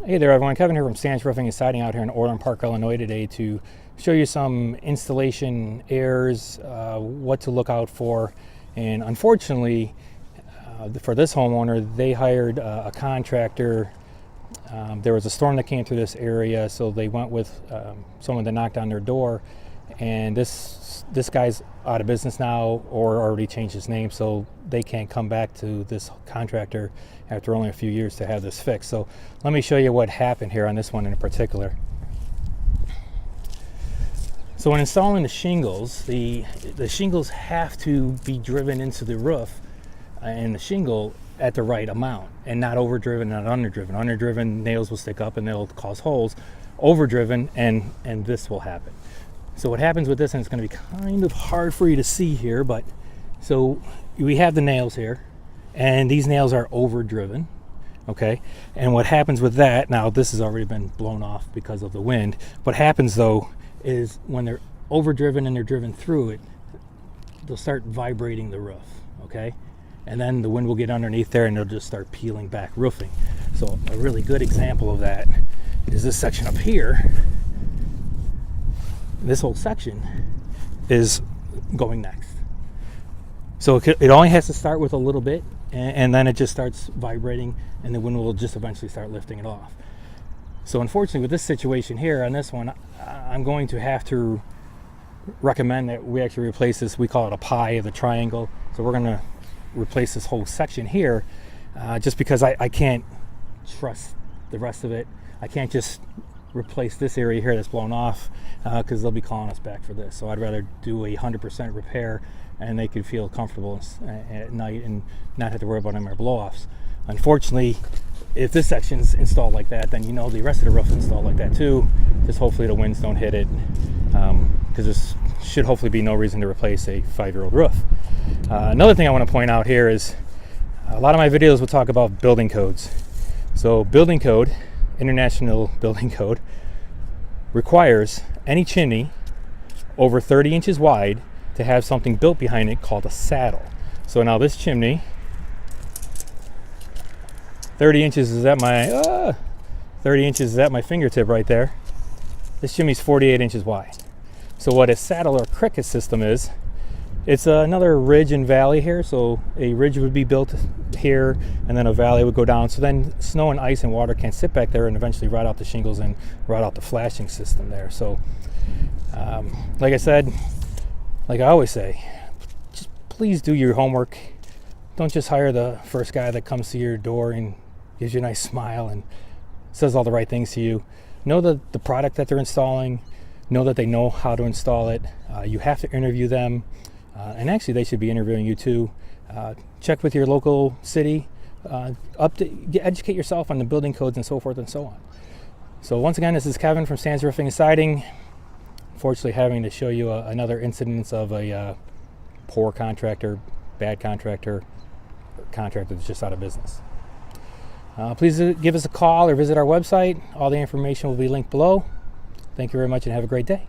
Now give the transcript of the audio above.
Hey there everyone, Kevin here from Sands Roofing and Siding out here in Orland Park, Illinois today to show you some installation errors, what to look out for. And unfortunately, for this homeowner, they hired a contractor. There was a storm that came through this area, so they went with someone that knocked on their door, and this guy's out of business now or already changed his name, so they can't come back to this contractor after only a few years to have this fixed. So let me show you what happened here on this one in particular. So when installing the shingles, the shingles have to be driven into the roof and the shingle at the right amount, and not overdriven, not underdriven. Underdriven, nails will stick up and they'll cause holes. Overdriven, and this will happen. So what happens with this, and it's going to be kind of hard for you to see here, but so we have the nails here, and these nails are overdriven, okay? And what happens with that, now this has already been blown off because of the wind. What happens though is when they're overdriven and they're driven through it, they'll start vibrating the roof, okay? And then the wind will get underneath there and they'll just start peeling back roofing. So a really good example of that is this section up here. This whole section is going next. So it only has to start with a little bit, and then it just starts vibrating, and the wind will just eventually start lifting it off. So unfortunately with this situation here on this one, I'm going to have to recommend that we actually replace this. We call it a pie, the triangle. So we're going to replace this whole section here, just because I can't trust the rest of it. I can't just replace this area here that's blown off, because they'll be calling us back for this. So I'd rather do a 100% repair, and they could feel comfortable at night and not have to worry about any more blow-offs. Unfortunately, if this section's installed like that, then you know the rest of the roof is installed like that too. Just hopefully the winds don't hit it, because there should hopefully be no reason to replace a 5-year-old roof. Another thing I want to point out here is a lot of my videos will talk about building codes. So building code, International Building Code, requires any chimney over 30 inches wide to have something built behind it called a saddle. So now this chimney, 30 inches is at my 30 inches is at my fingertip right there. This chimney's 48 inches wide. So what a saddle or cricket system is, it's another ridge and valley here. So a ridge would be built here, and then a valley would go down. So then snow and ice and water can sit back there and eventually rot out the shingles and rot out the flashing system there. So like I said, like I always say, just please do your homework. Don't just hire the first guy that comes to your door and gives you a nice smile and says all the right things to you. Know the product that they're installing. Know that they know how to install it. You have to interview them. And actually, they should be interviewing you too. Check with your local city. Educate yourself on the building codes and so forth and so on. So once again, this is Kevin from Sands Roofing and Siding. Unfortunately, having to show you another incidence of a poor contractor, bad contractor, or contractor that's just out of business. Please give us a call or visit our website. All the information will be linked below. Thank you very much and have a great day.